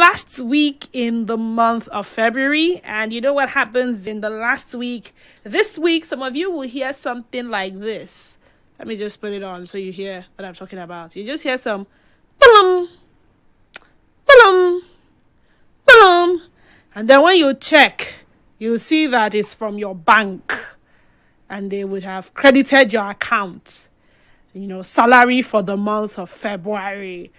last week in the month of February, and you know what happens in the last week? This week, some of you will hear something like this. Let me just put it on so you hear what I'm talking about. You just hear some boom, boom, boom, and then when you check, you'll see that it's from your bank, and they would have credited your account. Salary for the month of February.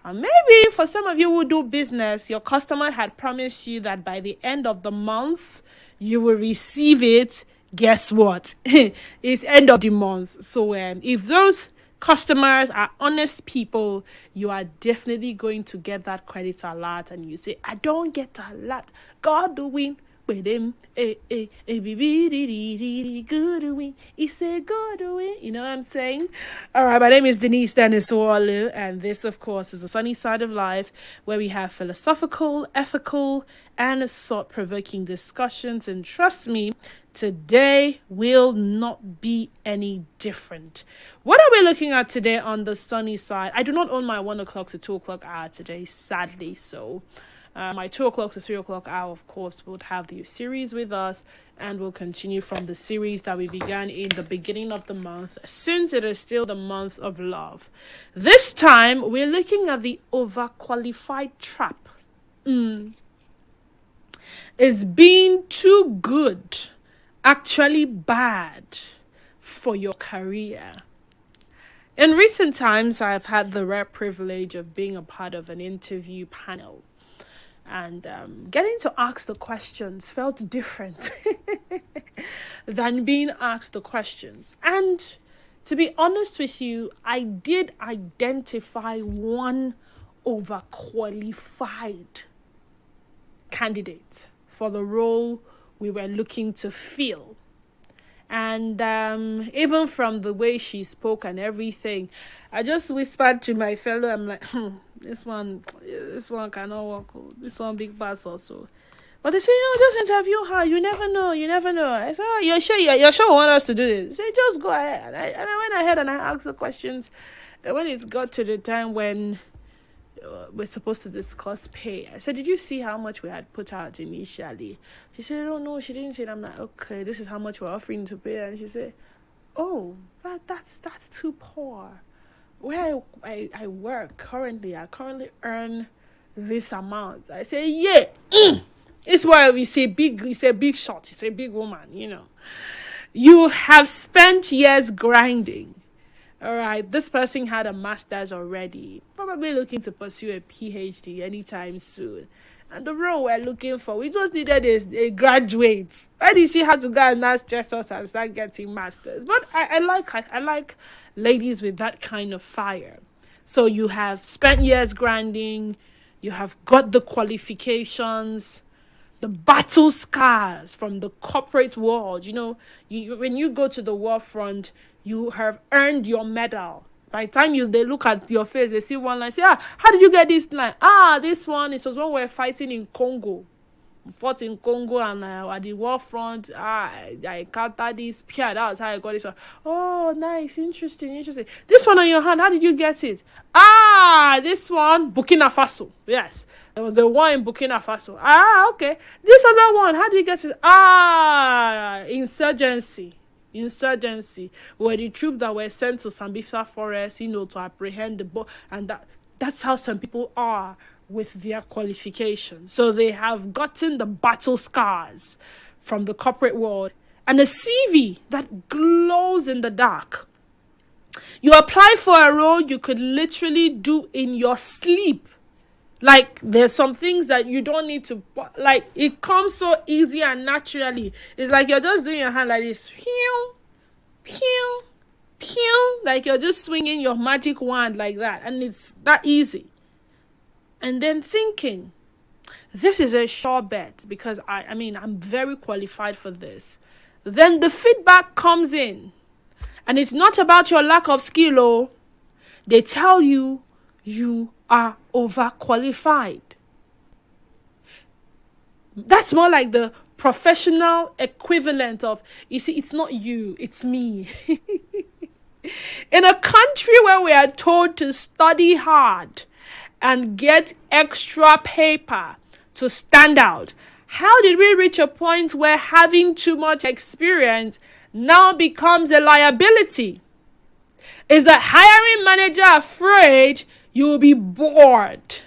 And maybe for some of you who do business, your customer had promised you that by the end of the month, you will receive it. Guess what? It's end of the month. So if those customers are honest people, you are definitely going to get that credit alert. And you say, I don't get alert. God do win. With him, good win. He said, good win. You know what I'm saying? All right, my name is Denise Dennis Worlu, and this, of course, is the sunny side of life, where we have philosophical, ethical, and thought-provoking discussions. And trust me, today will not be any different. What are we looking at today on the sunny side? I do not own my 1 o'clock to 2 o'clock hour today, sadly. So my 2 o'clock to 3 o'clock hour, of course, would have the series with us, and we'll continue from the series that we began in the beginning of the month, since it is still the month of love. This time, we're looking at the overqualified trap. Is being too good actually bad for your career? In recent times, I've had the rare privilege of being a part of an interview panel. And getting to ask the questions felt different than being asked the questions. And to be honest with you, I did identify one overqualified candidate for the role we were looking to fill. And even from the way she spoke and everything, I just whispered to my fellow, I'm like, this one cannot work. This one big pass also. But they say, just interview her. You never know. I said, oh, you're sure you want us to do this? They say, just go ahead. And I went ahead and I asked the questions. And when it got to the time when we're supposed to discuss pay, I said, did you see how much we had put out initially? She said, I don't know. She didn't say it. I'm like, okay, this is how much we're offering to pay. And she said, oh, that's too poor. Where I work currently, I currently earn this amount. I say, yeah, it's why we say it's a big shot. It's a big woman, You have spent years grinding. All right, this person had a master's already, probably looking to pursue a PhD anytime soon. And the role we're looking for, we just needed a graduate. Why did she have to go and now stress us and start getting masters? But I like ladies with that kind of fire. So you have spent years grinding, you have got the qualifications, the battle scars from the corporate world. When you go to the war front, you have earned your medal. By the time they look at your face, they see one line, say, how did you get this line? This one, it was when we were fighting in Congo. We fought in Congo, and at the war front, I encountered this. Yeah, that was how I got this one. Oh, nice, interesting. This one on your hand, how did you get it? This one, Burkina Faso. Yes, there was the one in Burkina Faso. Okay. This other one, how did you get it? Insurgency were the troops that were sent to Sambisa Forest, to apprehend the and that's how some people are with their qualifications. So they have gotten the battle scars from the corporate world and a CV that glows in the dark. You apply for a role you could literally do in your sleep. Like, there's some things that you don't need to, like, it comes so easy and naturally. It's like you're just doing your hand like this. Pew, pew, pew. Like you're just swinging your magic wand like that. And it's that easy. And then thinking, this is a sure bet because I'm very qualified for this. Then the feedback comes in. And it's not about your lack of skill. They tell you are overqualified. That's more like the professional equivalent of, you see, it's not you, it's me. In a country where we are told to study hard and get extra paper to stand out? How did we reach a point where having too much experience now becomes a liability? Is the hiring manager afraid you will be bored?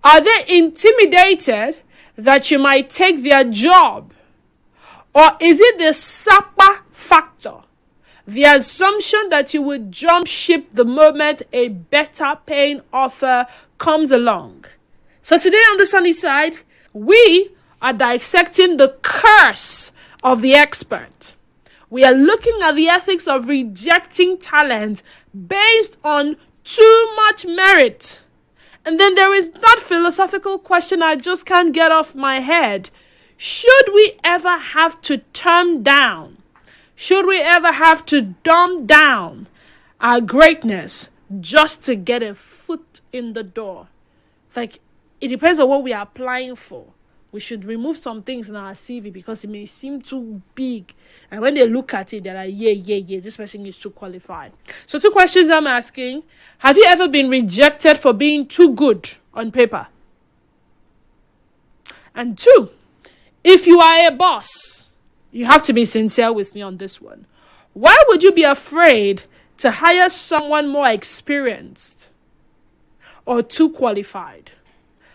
Are they intimidated that you might take their job? Or is it the SAPA factor? The assumption that you would jump ship the moment a better paying offer comes along. So today on the sunny side, we are dissecting the curse of the expert. We are looking at the ethics of rejecting talent based on too much merit. And then there is that philosophical question I just can't get off my head. Should we ever have to turn down? Should we ever have to dumb down our greatness just to get a foot in the door? It's like, it depends on what we are applying for. We should remove some things in our CV because it may seem too big. And when they look at it, they're like, yeah, this person is too qualified. So 2 questions I'm asking. Have you ever been rejected for being too good on paper? And 2, if you are a boss, you have to be sincere with me on this one. Why would you be afraid to hire someone more experienced or too qualified?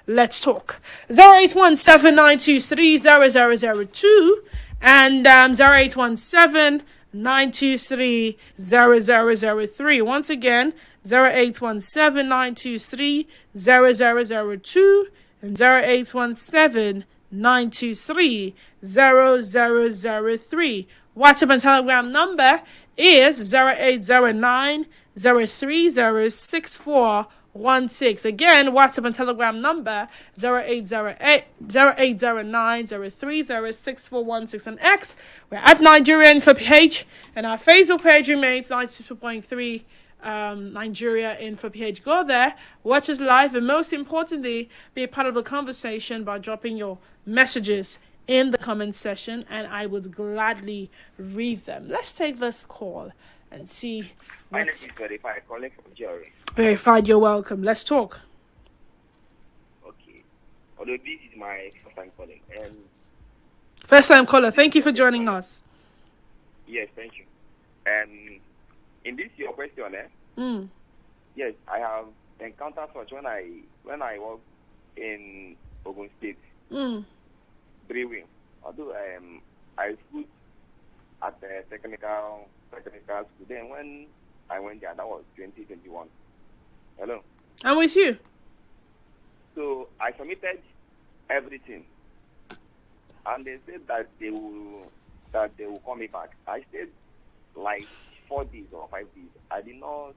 Let's talk. 0817-923-0002 and 0817-923-0003. Once again, 0817-923-0002 and 0817-923-0003. WhatsApp and Telegram number is 0809-030-6416. Again, WhatsApp and Telegram number 0809-030-6416. On X, we're at Nigeria Info PH, and our Facebook page remains 92.3 Nigeria Info PH. Go there, watch us live, and most importantly, be a part of the conversation by dropping your messages in the comment section, and I would gladly read them. Let's take this call and see. My name is Verified, calling from Jerry. Verified, you're welcome. Let's talk. Okay. Although this is my first time calling. First time caller, thank you for joining us. Yes, thank you. In this your question, yes, I have encountered such when I work in Ogun State, brewing. Although I schooled at the technical school. Then when I went there, that was 2021. Hello. I'm with you. So I submitted everything, and they said that they will call me back. I stayed like 4 days or 5 days. I did not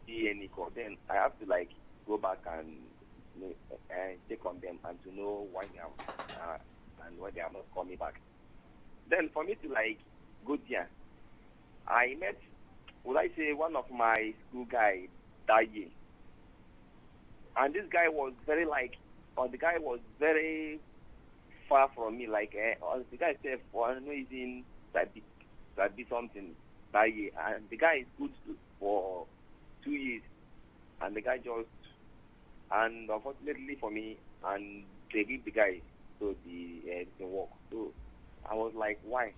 see any call. Then I have to go back and check on them and to know why they have and why they have not called me back. Then for me to go there, I met, would I say, one of my school guys that year. And this guy was very the guy was very far from me. The guy said, for no reason that be something that year. And the guy is good for 2 years. And the guy and unfortunately for me, and they give the guy so the work. So I was like, why?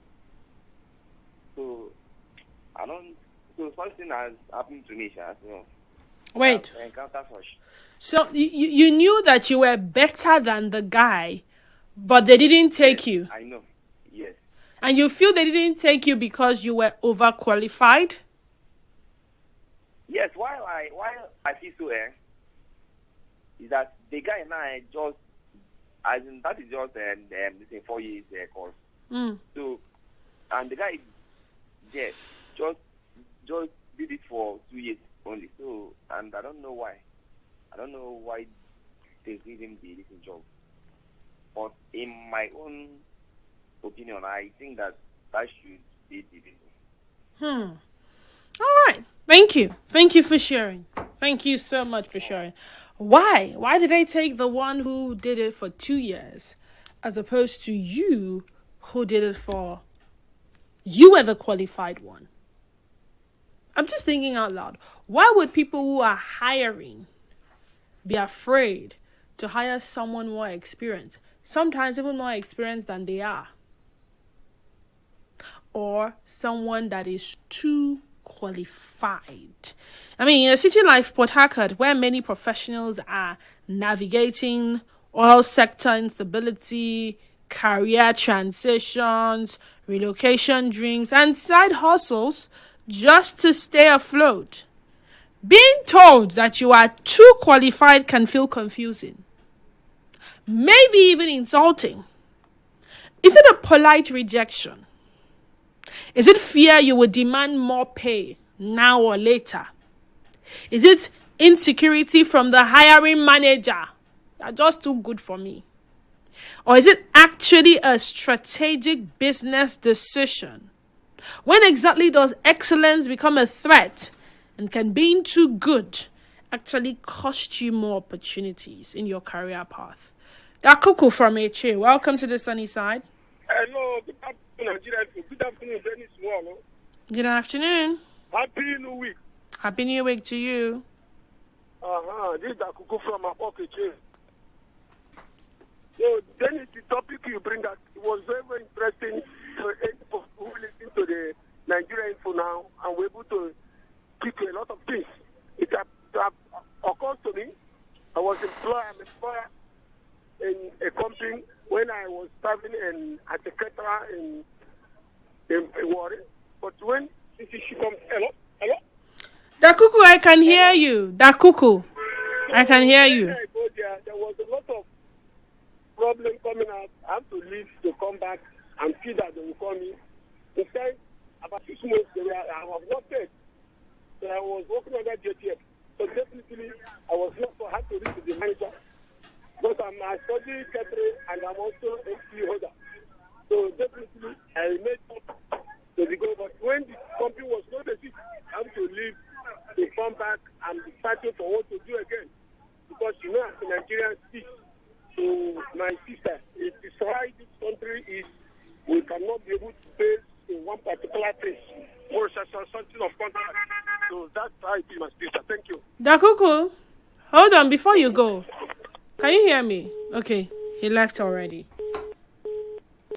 So something has happened to me, as well. Wait. So you knew that you were better than the guy, but they didn't take you. I know. Yes. And you feel they didn't take you because you were overqualified? Yes. While I feel so, is that the guy and I just, as in that is just 4 years course. So, and the guy, yes, just did it for 2 years only. So, and I don't know why. I don't know why they give him the little job. But in my own opinion, I think that should be the reason. All right. Thank you. Thank you for sharing. Thank you so much for sharing. Why? Why did they take the one who did it for 2 years as opposed to you who did it for... You were the qualified one. I'm just thinking out loud. Why would people who are hiring be afraid to hire someone more experienced, sometimes even more experienced than they are, or someone that is too qualified. I mean, in a city like Port Harcourt, where many professionals are navigating oil sector instability, career transitions, relocation dreams, and side hustles just to stay afloat, being told that you are too qualified can feel confusing, maybe even insulting. Is it a polite rejection? Is it fear you will demand more pay now or later? Is it insecurity from the hiring manager? You're just too good for me. Or is it actually a strategic business decision? When exactly does excellence become a threat? And can being too good actually cost you more opportunities in your career path? Dakuku from HA, welcome to the sunny side. Hello, good afternoon, Nigeria. Good afternoon, Denise Worlu. Good afternoon. Happy New Week. Happy New Week to you. This is Dakuku from Apoke. So, Dennis, the topic you bring up was very, very interesting for who listen to the Nigerian info now, and we're able to pick a lot of things. It occurs to me. I'm employer in a company when I was serving as a caterer in Warren. But when this issue comes, hello? Dakuku, I can hear you. Dakuku, I can hear you. There was a lot of problem coming out. I have to leave to come back and see that they will call me. Instead, about 6 months, I was not paid. So I was working on that JTF. So definitely, I was not so hard to reach the manager. But I study catering and I'm also a FP holder. So definitely, I made up to the goal. But when the company was not a fit, I have to leave to come back and be fighting for what to do again. Because you know, as a Nigerian speak to my sister, it is why this country is, we cannot be able to pay in one particular place or something of contract. So that's how it is, my sister. Thank you. Dakuku, hold on before you go. Can you hear me? Okay, he left already.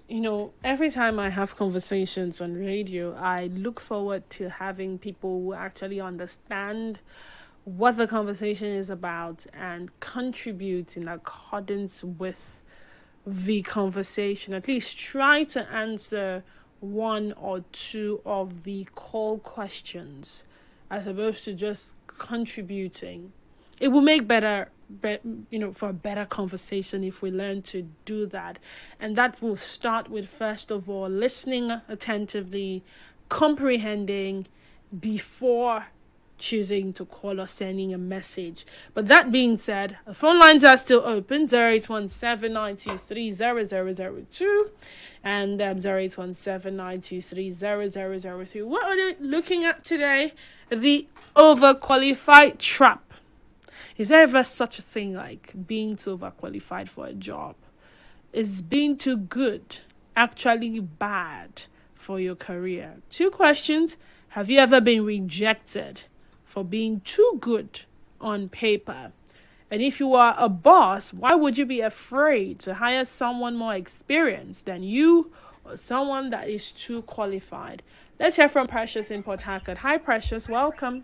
You know, every time I have conversations on radio, I look forward to having people who actually understand what the conversation is about and contribute in accordance with the conversation. At least try to answer one or two of the call questions as opposed to just contributing. It will make for a better conversation if we learn to do that. And that will start with, first of all, listening attentively, comprehending before choosing to call or sending a message. But that being said, the phone lines are still open, 0817-923-0002 and 0817-923-0003. What are we looking at today? The overqualified trap. Is there ever such a thing like being too overqualified for a job? Is being too good actually bad for your career? 2 questions. Have you ever been rejected for being too good on paper? And if you are a boss, why would you be afraid to hire someone more experienced than you or someone that is too qualified? Let's hear from Precious in Port Harcourt. Hi, Precious. Welcome.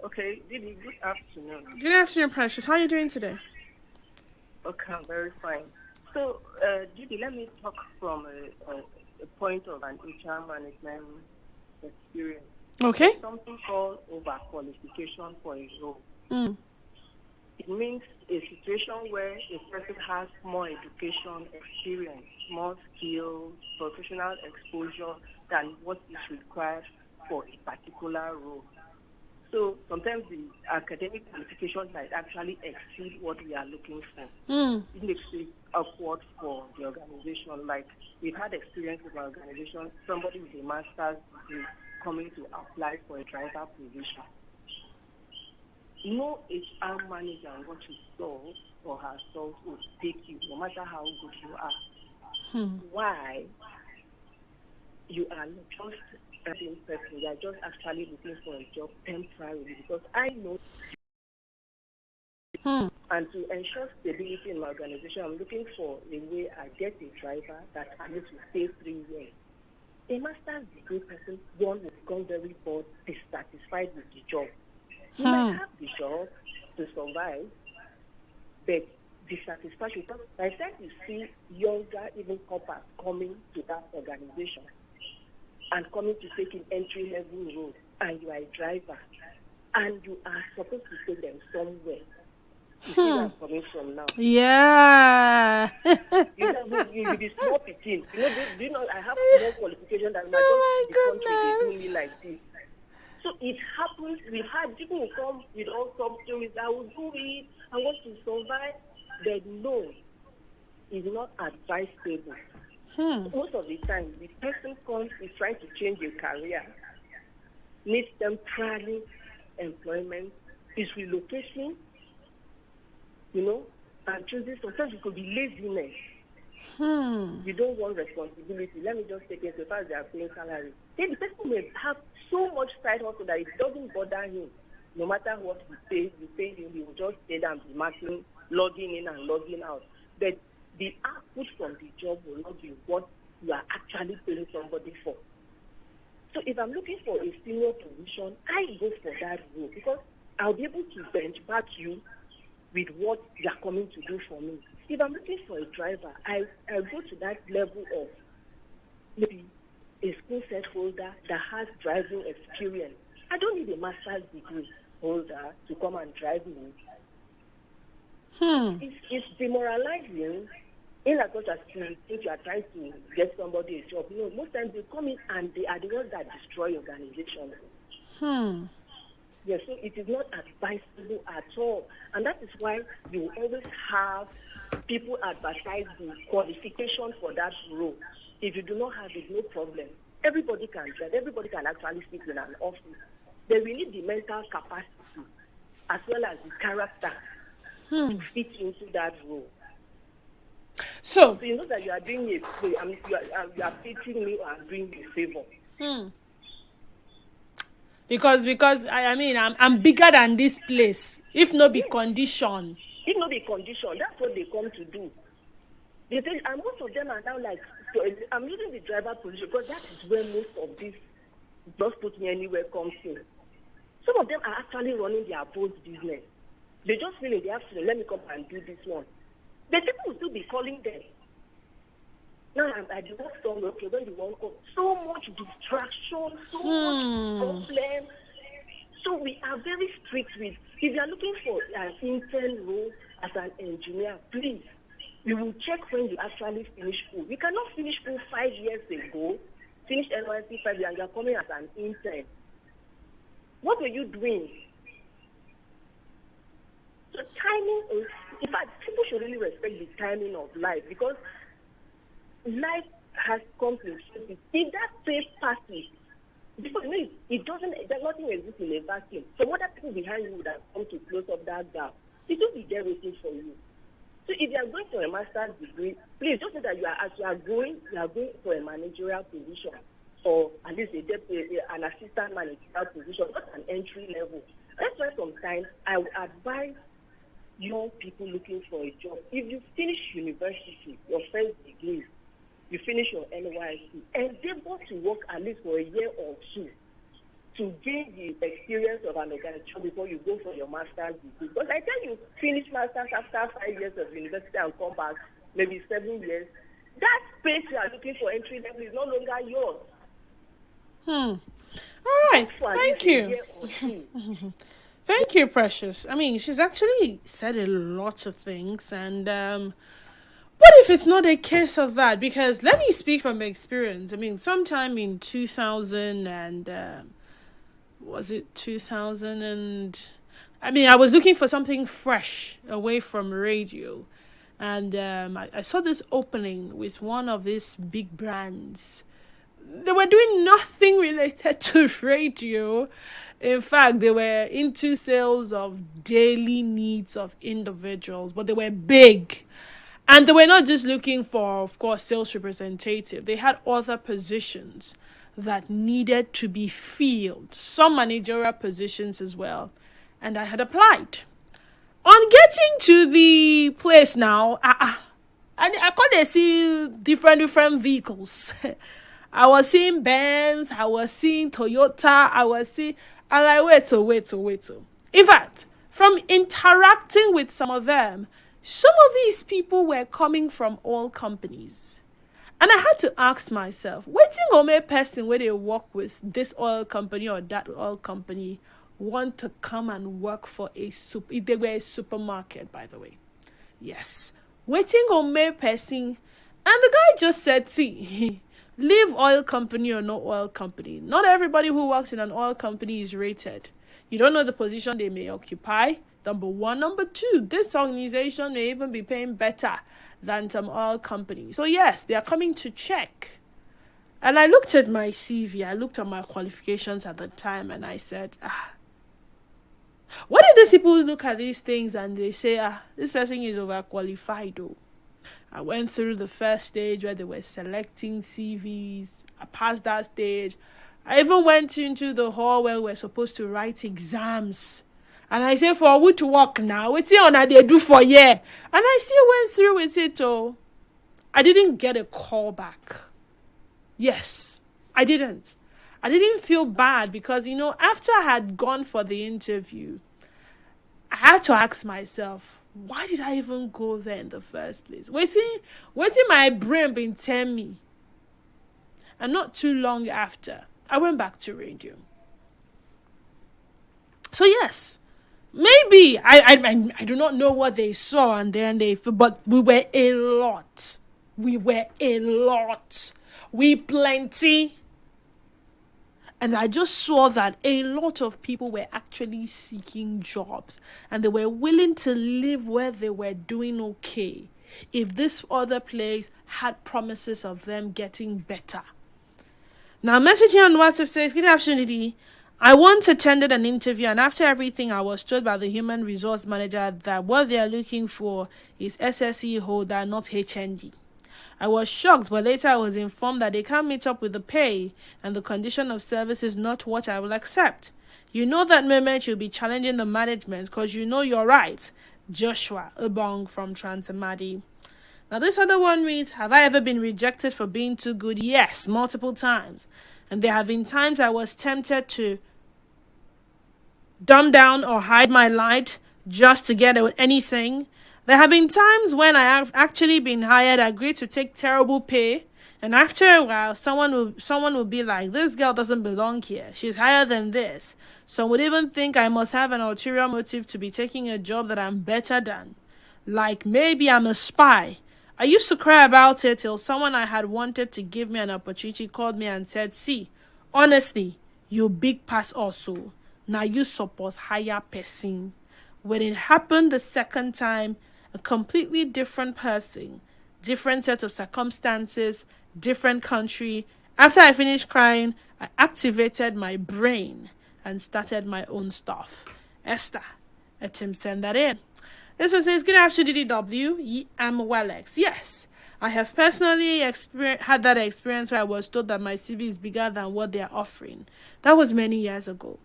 Okay, Didi, good afternoon. Good afternoon, Precious. How are you doing today? Okay, I'm very fine. So, Didi, let me talk from a point of an HR management experience. Okay. There's something called overqualification for a role. It means a situation where a person has more education, experience, more skills, professional exposure than what is required for a particular role. So sometimes the academic qualifications might actually exceed what we are looking for. It makes it awkward for the organization. Like, we've had experience with our organization, somebody with a master's degree coming to apply for a driver position. No HR manager what you saw or herself will take you, no matter how good you are. Why? You are not just a same person. You are just actually looking for a job temporarily, because I know And to ensure stability in my organization, I'm looking for a way I get a driver that at least will stay 3 years. A master's degree person, one will become very bored, dissatisfied with the job. You might have the job to survive, but dissatisfaction, because by the time you see younger, even coppers coming to that organization and coming to take an entry-level role, and you are a driver, and you are supposed to take them somewhere. You see where I'm coming from now. Yeah. You know, you be small pikin. Do you know, I have more qualification than my just the country, they do me like this. So it happens, we've had people who come with all some stories, I will do it, I want to survive. But no, it's not advisable. Most of the time, the person comes, is trying to change your career, needs temporary employment, is relocation, you know, and choosing. Sometimes it could be laziness. You don't want responsibility. Let me just take it so far as they are paying salary. Then the person may have so much side hustle that it doesn't bother him. No matter what you pay him, he will just stay there and be marking, logging in and logging out. But the output from the job will not be what you are actually paying somebody for. So if I'm looking for a senior position, I go for that role because I'll be able to benchmark you with what you're coming to do for me. If I'm looking for a driver, I'll go to that level of maybe a skill set holder that has driving experience. I don't need a master's degree holder to come and drive me. It's demoralizing in as much as you think you are trying to get somebody a job. You know, most times they come in and they are the ones that destroy organizations. Yes, so it is not advisable at all. And that is why you always have people advertise the qualification for that role. If you do not have it, no problem. Everybody can drive. Everybody can actually sit in an office. Then we need the mental capacity as well as the character to fit into that role. So you know that you are doing a favor. I mean, you are fitting me and doing a favor. Because I mean I'm bigger than this place. If no be condition. If no be condition, that's what they come to do. They say, and most of them are now like, so I'm using the driver position because that is where most of this just put me anywhere comes in. Some of them are actually running their boat business. They just feel in the afternoon, let me come and do this one. The people will still be calling them. Now I do not song, okay, when the one comes, so much distraction, so much problem. So we are very strict with, if you are looking for an intern role as an engineer, please, we will check when you actually finish school. You cannot finish school 5 years ago, finish NYC 5 years, and you are coming as an intern. What were you doing? So timing is, in fact, people should really respect the timing of life because life has complications. If that phase passes, because you know, it doesn't, nothing exists in a vacuum. Some other people behind you would have come to close up that gap. It will be there waiting for you. So if you are going for a master's degree, please just say that as you are going for a managerial position or at least an assistant managerial position, not an entry level. That's why sometimes I would advise young people looking for a job. If you finish university, your first degree, you finish your NYC, endeavor to work at least for a year or two to gain the experience of an organization before you go for your master's degree. Because I tell you, finish master's after 5 years of university and come back, maybe 7 years, that space you are looking for entry level is no longer yours. All right. Thank you. Thank you, Precious. I mean, she's actually said a lot of things. And what if it's not a case of that? Because let me speak from experience. I mean, sometime in 2000 and... was it 2000 and... I mean, I was looking for something fresh away from radio. And I saw this opening with one of these big brands. They were doing nothing related to radio. In fact, they were into sales of daily needs of individuals, but they were big. And they were not just looking for, of course, sales representative. They had other positions that needed to be filled, some managerial positions as well. And I had applied. On getting to the place now, I can't see different vehicles. I was seeing Benz, I was seeing Toyota, I like, wait. In fact, from interacting with some of them, some of these people were coming from oil companies. And I had to ask myself, waiting on a person where they work with this oil company or that oil company want to come and work for if they were a supermarket, by the way. Yes. Waiting on a person. And the guy just said, see, leave oil company or no oil company. Not everybody who works in an oil company is rated. You don't know the position they may occupy. Number one. Number two, this organization may even be paying better than some oil company. So yes, they are coming to check. And I looked at my CV, I looked at my qualifications at the time, and I said, what if these people look at these things and they say, this person is overqualified though? I went through the first stage where they were selecting CVs. I passed that stage. I even went into the hall where we were supposed to write exams. And I said, for who to work now? What's it on they do for year? And I still went through with it. Oh, I didn't get a call back. Yes, I didn't. I didn't feel bad because, after I had gone for the interview, I had to ask myself, why did I even go there in the first place? Waiting my brain been telling me. And not too long after, I went back to radio. So yes, maybe I do not know what they saw, and then but we were a lot. We plenty. And I just saw that a lot of people were actually seeking jobs, and they were willing to live where they were doing okay if this other place had promises of them getting better. Now, messaging on WhatsApp says, good afternoon, Didi. I once attended an interview, and after everything, I was told by the human resource manager that what they are looking for is SSE holder, not HND. I was shocked, but later I was informed that they can't meet up with the pay, and the condition of service is not what I will accept. You know that moment you'll be challenging the management because you know you're right. Joshua Ubong from Transamadi. Now this other one reads, have I ever been rejected for being too good? Yes, multiple times. And there have been times I was tempted to dumb down or hide my light just to get anything. There have been times when I have actually been hired, agreed to take terrible pay, and after a while, someone will be like, this girl doesn't belong here. She's higher than this. Some would even think I must have an ulterior motive to be taking a job that I'm better than. Like maybe I'm a spy. I used to cry about it till someone I had wanted to give me an opportunity called me and said, see, honestly, you big pass also. Now you suppose higher person. When it happened the second time, a completely different person, different set of circumstances, different country. After I finished crying, I activated my brain and started my own stuff. Esther, let him send that in. This one says, good afternoon, DDW. I'm Walex. Yes, I have personally had that experience where I was told that my CV is bigger than what they are offering. That was many years ago.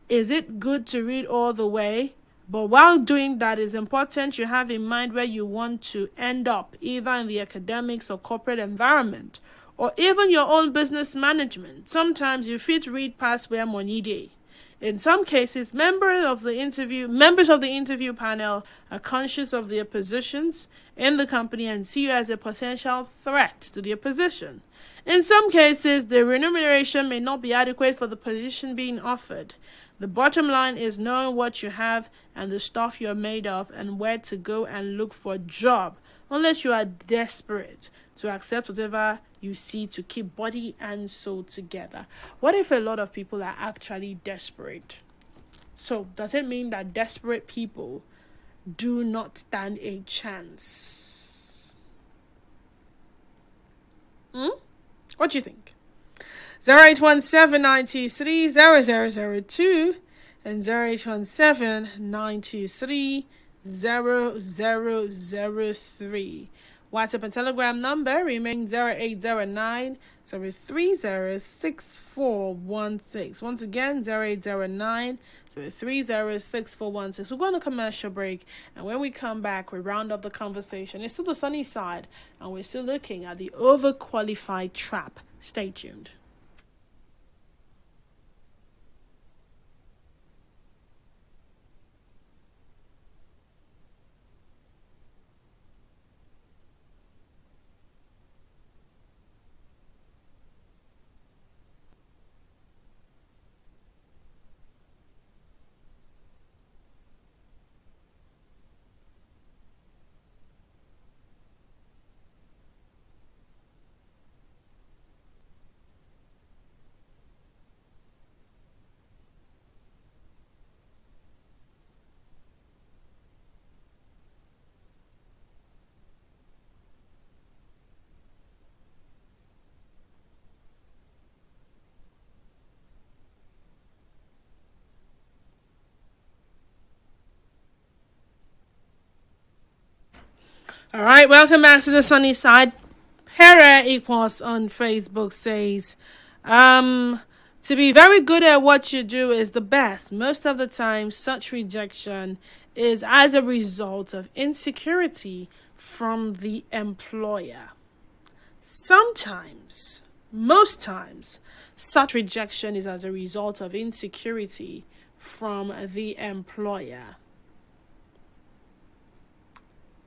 Is it good to read all the way? But while doing that, it's important you have in mind where you want to end up, either in the academics or corporate environment, or even your own business management. Sometimes you fit read past where money day. In some cases, members of the interview panel are conscious of their positions in the company and see you as a potential threat to their position. In some cases, the remuneration may not be adequate for the position being offered. The bottom line is knowing what you have and the stuff you're made of and where to go and look for a job, unless you are desperate to accept whatever you see to keep body and soul together. What if a lot of people are actually desperate? So does it mean that desperate people do not stand a chance? What do you think? 0817-923-0002 and 0817-923-0003. WhatsApp and Telegram number remains 0809 030 6416. Once again, 0809 030 6416. We're going to commercial break, and when we come back, we round up the conversation. It's still the sunny side, and we're still looking at the overqualified trap. Stay tuned. All right, welcome back to the sunny side. Hera Equals on Facebook says, to be very good at what you do is the best. Most of the time, such rejection is as a result of insecurity from the employer. Sometimes, most times, such rejection is as a result of insecurity from the employer.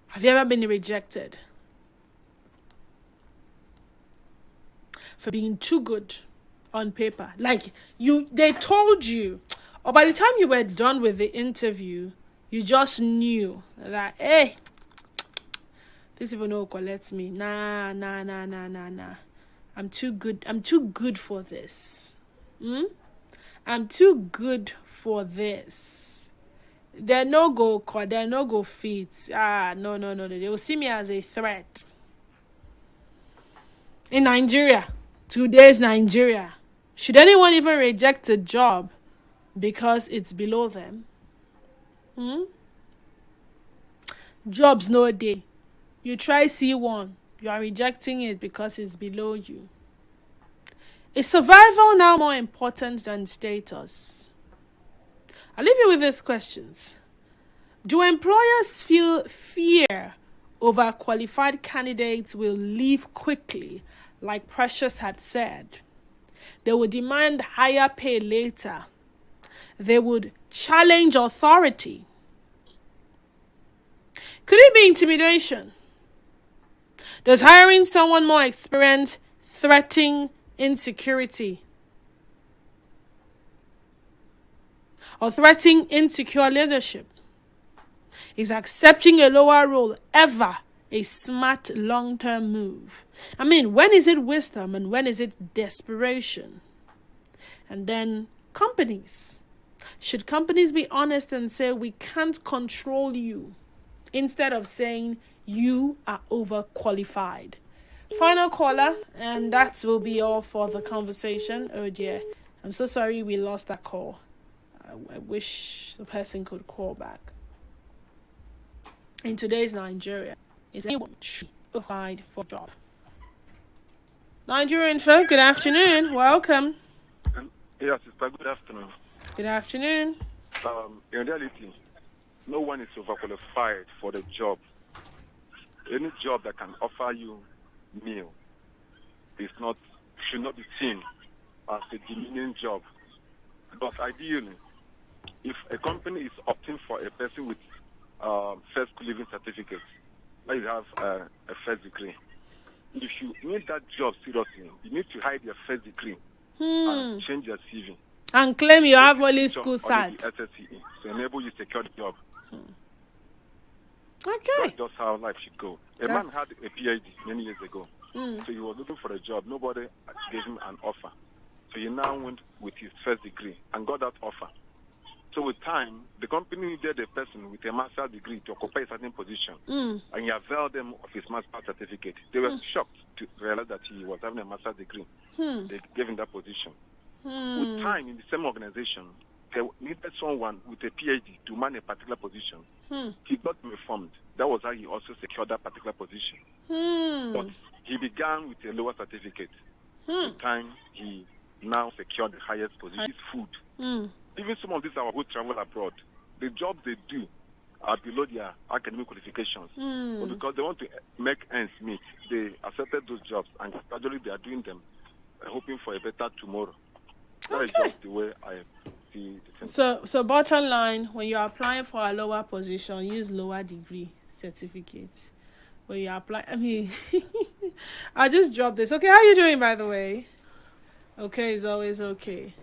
Have you ever been rejected for being too good on paper? Like they told you, or by the time you were done with the interview, you just knew that, hey, these people no collect me. Nah. I'm too good. I'm too good for this. I'm too good for this. They're no go fit. No. They will see me as a threat. In Nigeria, today's Nigeria, should anyone even reject a job because it's below them? Jobs no day. You try C1, you are rejecting it because it's below you. Is survival now more important than status? I'll leave you with these questions. Do employers feel fear over qualified candidates will leave quickly, like Precious had said? They would demand higher pay later. They would challenge authority. Could it be intimidation? Does hiring someone more experienced threaten insecurity? Or threatening insecure leadership? Is accepting a lower role ever a smart long-term move? I mean, when is it wisdom and when is it desperation? And then companies. Should companies be honest and say, we can't control you, instead of saying you are overqualified? Final caller, and that will be all for the conversation. Oh dear, I'm so sorry we lost that call. I wish the person could call back. In today's Nigeria, is anyone qualified for a job? Nigerian folk, good afternoon. Welcome. Yes, sister, good afternoon. Good afternoon. In reality, no one is overqualified for the job. Any job that can offer you meal should not be seen as a demeaning job. But ideally, if a company is opting for a person with first living certificate, like you have a first degree, if you need that job seriously, you need to hide your first degree and change your CV. And claim you have only school cert. To enable you to secure the job. Okay. That's just how life should go. A man had a PhD many years ago. So he was looking for a job. Nobody gave him an offer. So he now went with his first degree and got that offer. So with time, the company needed a person with a master's degree to occupy a certain position. And he availed them of his master's certificate. They were shocked to realize that he was having a master's degree. They gave him that position. With time, in the same organization, they needed someone with a PhD to man a particular position. He got reformed. That was how he also secured that particular position. But he began with a lower certificate. The time he now secured the highest position is food. Even some of these are who travel abroad. The jobs they do are below their academic qualifications. But because they want to make ends meet, they accepted those jobs, and gradually they are doing them, hoping for a better tomorrow. That is just the way I see the thing. So bottom line, when you're applying for a lower position, use lower degree certificates. When you apply, I mean, I just dropped this. Okay, how you doing, by the way? Okay, is always okay.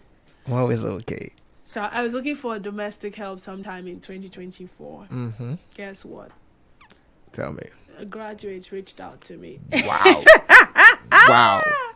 Always okay. So I was looking for domestic help sometime in 2024. Guess what? Tell me. A graduate reached out to me. Wow. Wow.